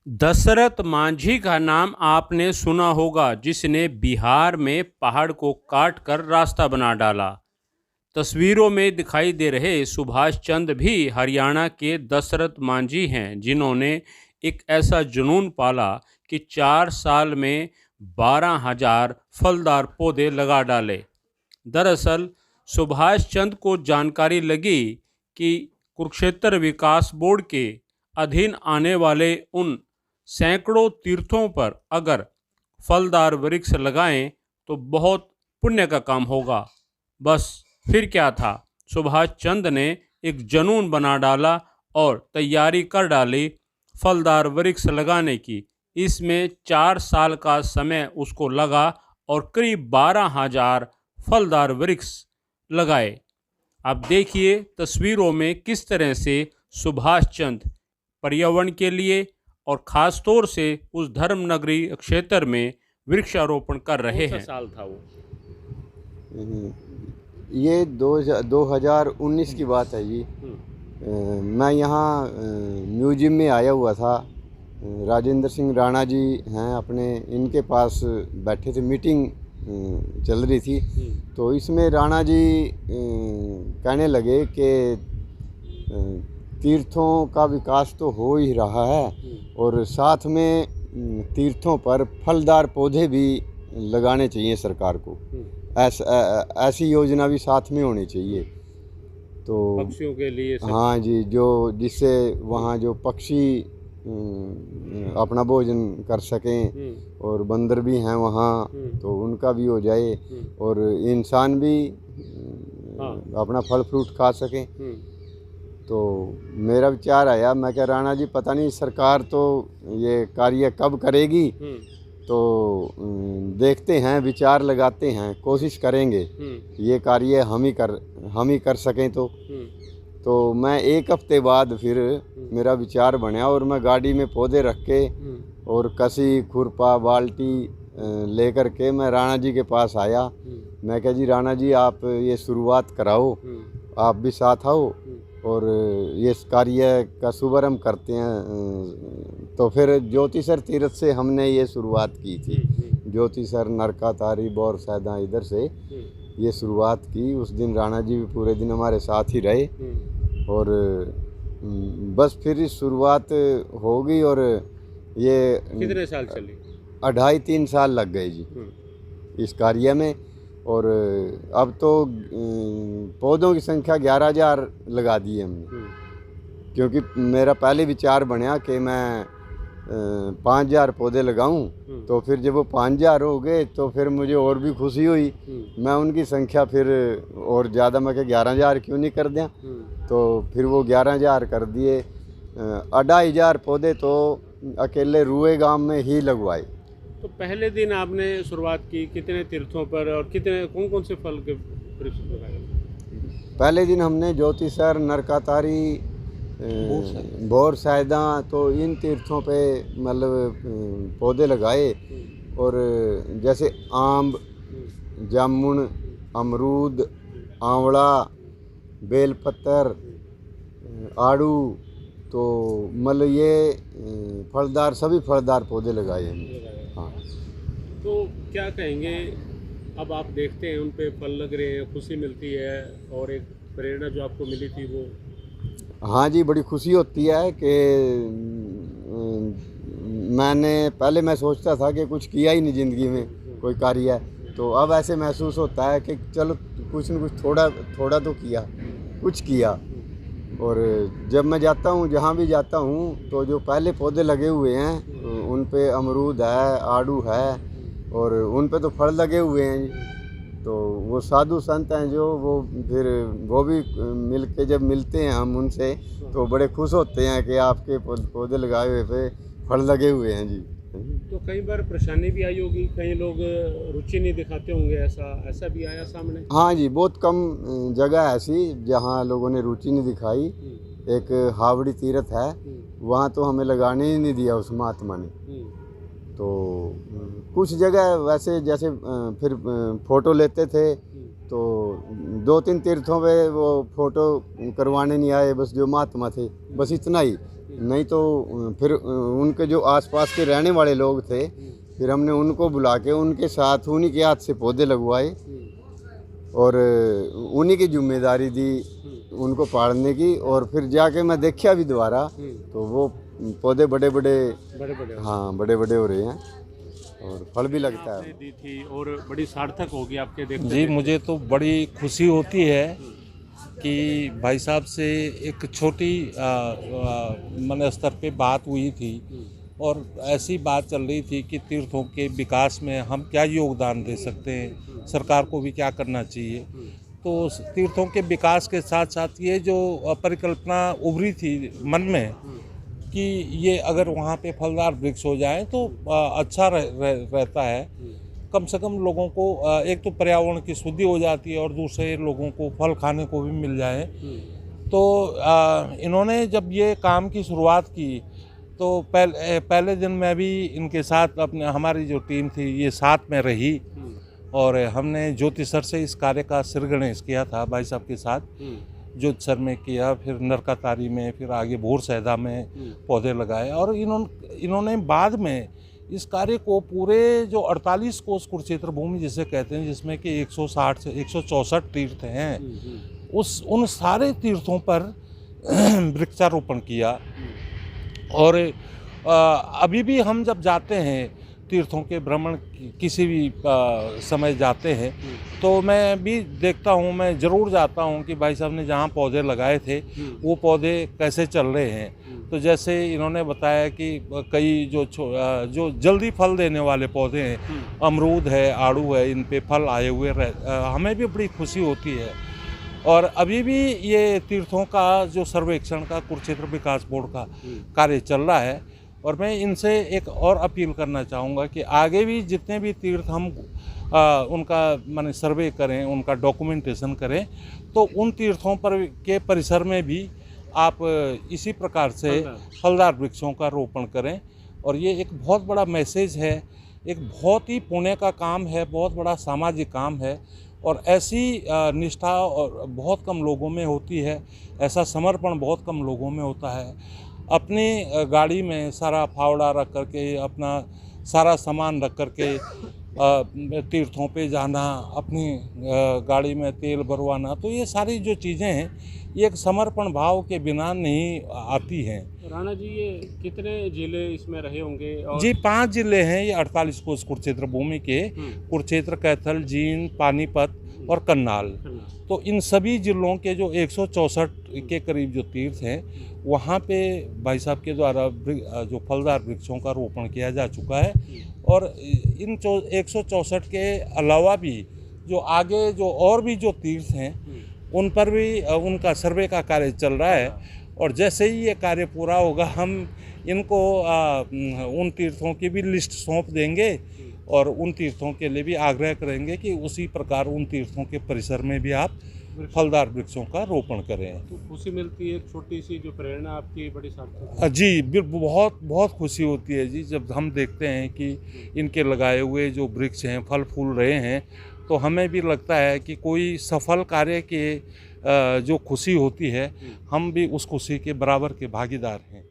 दशरथ मांझी का नाम आपने सुना होगा, जिसने बिहार में पहाड़ को काट कर रास्ता बना डाला। तस्वीरों में दिखाई दे रहे सुभाष चंद्र भी हरियाणा के दशरथ मांझी हैं, जिन्होंने एक ऐसा जुनून पाला कि 4 साल में 12,000 फलदार पौधे लगा डाले। दरअसल सुभाष चंद्र को जानकारी लगी कि कुरुक्षेत्र विकास बोर्ड के अधीन आने वाले उन सैकड़ों तीर्थों पर अगर फलदार वृक्ष लगाएं तो बहुत पुण्य का काम होगा। बस फिर क्या था, सुभाष चंद्र ने एक जुनून बना डाला और तैयारी कर डाली फलदार वृक्ष लगाने की। इसमें 4 साल का समय उसको लगा और करीब 12,000 फलदार वृक्ष लगाए। अब देखिए तस्वीरों में किस तरह से सुभाष चंद्र पर्यावरण के लिए और ख़ास तौर से उस धर्म नगरी क्षेत्र में वृक्षारोपण कर रहे हैं। साल था वो? ये 2019 की बात है जी। मैं यहाँ म्यूजियम में आया हुआ था। राजेंद्र सिंह राणा जी हैं अपने, इनके पास बैठे थे, मीटिंग चल रही थी। तो इसमें राणा जी कहने लगे कि तीर्थों का विकास तो हो ही रहा है और साथ में तीर्थों पर फलदार पौधे भी लगाने चाहिए सरकार को। ऐसी योजना भी साथ में होनी चाहिए, तो पक्षियों के लिए। हाँ जी, जो जिससे वहाँ जो पक्षी अपना भोजन कर सकें और बंदर भी हैं वहाँ, तो उनका भी हो जाए और इंसान भी अपना फल फ्रूट खा सकें। तो मेरा विचार आया, मैं क्या राणा जी पता नहीं सरकार तो ये कार्य कब करेगी, तो देखते हैं, विचार लगाते हैं, कोशिश करेंगे ये कार्य हम ही कर सकें। तो मैं 1 हफ्ते बाद फिर मेरा विचार बना और मैं गाड़ी में पौधे रख के और कसी खुरपा बाल्टी लेकर के मैं राणा जी के पास आया। मैं कहा जी राणा जी आप ये शुरुआत कराओ, आप भी साथ आओ और ये कार्य का शुभारंभ करते हैं। तो फिर ज्योतिसर तीर्थ से हमने ये शुरुआत की थी। ज्योतिसर, नरकातारी, बौर सैदा, इधर से ये शुरुआत की। उस दिन राणा जी भी पूरे दिन हमारे साथ ही रहे और बस फिर इस शुरुआत हो गई। और ये कितने साल चली? 2.5-3 साल लग गए जी इस कार्य में। और अब तो पौधों की संख्या 11,000 लगा दी है हमने, क्योंकि मेरा पहले विचार बना कि मैं 5,000 पौधे लगाऊं। तो फिर जब वो 5,000 हो गए तो फिर मुझे और भी खुशी हुई। मैं उनकी संख्या फिर और ज़्यादा, मैं 11,000 क्यों नहीं कर दिया, तो फिर वो 11,000 कर दिए। 2,500 पौधे तो अकेले रुए गांव में ही लगवाए। तो पहले दिन आपने शुरुआत की कितने तीर्थों पर और कितने कौन कौन से फल के वृक्ष लगाए? पहले दिन हमने ज्योतिसर, नरकातारी, बौर सैदा, तो इन तीर्थों पे मतलब पौधे लगाए। और जैसे आम, जामुन, अमरूद, आंवला, बेलपत्र, आड़ू, तो मतलब ये फलदार, सभी फलदार पौधे लगाए हैं। हाँ। तो क्या कहेंगे, अब आप देखते हैं उन पे फल लग रहे हैं, खुशी मिलती है और एक प्रेरणा जो आपको मिली थी वो? हाँ जी, बड़ी खुशी होती है कि मैं सोचता था कि कुछ किया ही नहीं ज़िंदगी में कोई कार्य, तो अब ऐसे महसूस होता है कि चलो कुछ न कुछ थोड़ा तो किया, कुछ किया। और जब मैं जाता हूँ, जहाँ भी जाता हूँ, तो जो पहले पौधे लगे हुए हैं उन पे अमरूद है, आड़ू है और उन पे तो फल लगे हुए हैं। तो वो साधु संत हैं जो वो भी मिल के जब मिलते हैं हम उनसे, तो बड़े खुश होते हैं कि आपके पौधे लगाए हुए पे फल लगे हुए हैं जी। तो कई बार परेशानी भी आई होगी, कई लोग रुचि नहीं दिखाते होंगे, ऐसा भी आया सामने? हाँ जी, बहुत कम जगह ऐसी जहाँ लोगों ने रुचि नहीं दिखाई। एक हावड़ी तीर्थ है, वहाँ तो हमें लगाने ही नहीं दिया उस महात्मा ने। तो कुछ जगह वैसे जैसे फिर फ़ोटो लेते थे, तो 2-3 तीर्थों पे वो फ़ोटो करवाने नहीं आए, बस जो महात्मा थे बस इतना ही। नहीं तो फिर उनके जो आसपास के रहने वाले लोग थे, फिर हमने उनको बुला के उनके साथ उन्हीं के हाथ से पौधे लगवाए और उन्हीं की जिम्मेदारी दी उनको पाड़ने की। और फिर जाके मैं देखा भी दोबारा तो वो पौधे बड़े बड़े हाँ बड़े बड़े हो रहे हैं और फल भी लगता है। दी थी और बड़ी सार्थक होगी आपके देखते जी, मुझे तो बड़ी खुशी होती है कि भाई साहब से एक छोटी मन स्तर पे बात हुई थी और ऐसी बात चल रही थी कि तीर्थों के विकास में हम क्या योगदान दे सकते हैं, सरकार को भी क्या करना चाहिए। तो तीर्थों के विकास के साथ साथ ये जो परिकल्पना उभरी थी मन में कि ये अगर वहाँ पे फलदार वृक्ष हो जाए तो अच्छा रहता है। कम से कम लोगों को एक तो पर्यावरण की शुद्धि हो जाती है और दूसरे लोगों को फल खाने को भी मिल जाए। तो इन्होंने जब ये काम की शुरुआत की तो पहले दिन मैं भी इनके साथ अपने हमारी जो टीम थी ये साथ में रही और हमने ज्योति सर से इस कार्य का सिर गणेश किया था भाई साहब के साथ। ज्योति सर में किया, फिर नरकातारी में, फिर आगे भोर सैदा में पौधे लगाए और इन्होंने बाद में इस कार्य को पूरे जो 48 कोस कुरुक्षेत्र भूमि जिसे कहते हैं, जिसमें कि 160 से 164 तीर्थ हैं, उन सारे तीर्थों पर वृक्षारोपण किया। और अभी भी हम जब जाते हैं तीर्थों के भ्रमण किसी भी समय जाते हैं तो मैं भी देखता हूँ, मैं ज़रूर जाता हूँ कि भाई साहब ने जहाँ पौधे लगाए थे वो पौधे कैसे चल रहे हैं। तो जैसे इन्होंने बताया कि कई जो जल्दी फल देने वाले पौधे हैं, अमरूद है, आड़ू है, इन पे फल आए हुए हमें भी बड़ी खुशी होती है। और अभी भी ये तीर्थों का जो सर्वेक्षण का कुरुक्षेत्र विकास बोर्ड का कार्य चल रहा है और मैं इनसे एक और अपील करना चाहूँगा कि आगे भी जितने भी तीर्थ हम उनका माने सर्वे करें, उनका डॉक्यूमेंटेशन करें, तो उन तीर्थों पर के परिसर में भी आप इसी प्रकार से फलदार वृक्षों का रोपण करें। और ये एक बहुत बड़ा मैसेज है, एक बहुत ही पुण्य का काम है, बहुत बड़ा सामाजिक काम है और ऐसी निष्ठा और बहुत कम लोगों में होती है, ऐसा समर्पण बहुत कम लोगों में होता है। अपनी गाड़ी में सारा फावड़ा रख करके, अपना सारा सामान रख करके तीर्थों पे जाना, अपनी गाड़ी में तेल भरवाना, तो ये सारी जो चीज़ें हैं ये एक समर्पण भाव के बिना नहीं आती हैं। राणा जी, ये कितने जिले इसमें रहे होंगे? और जी 5 जिले हैं ये 48 कोस कुरुक्षेत्र भूमि के, कुरुक्षेत्र, कैथल, जींद, पानीपत और करनाल। तो इन सभी जिलों के जो 164 के करीब जो तीर्थ हैं वहाँ पे भाई साहब के द्वारा जो फलदार वृक्षों का रोपण किया जा चुका है। और इन 164 के अलावा भी जो आगे जो और भी जो तीर्थ हैं उन पर भी उनका सर्वे का कार्य चल रहा है। और जैसे ही ये कार्य पूरा होगा हम इनको उन तीर्थों की भी लिस्ट सौंप देंगे और उन तीर्थों के लिए भी आग्रह करेंगे कि उसी प्रकार उन तीर्थों के परिसर में भी आप फलदार वृक्षों का रोपण करें। तो खुशी मिलती है, छोटी सी जो प्रेरणा आपकी बड़ी सार्थक। जी बहुत बहुत खुशी होती है जी, जब हम देखते हैं कि इनके लगाए हुए जो वृक्ष हैं फल फूल रहे हैं तो हमें भी लगता है कि कोई सफल कार्य के जो खुशी होती है हम भी उस खुशी के बराबर के भागीदार हैं।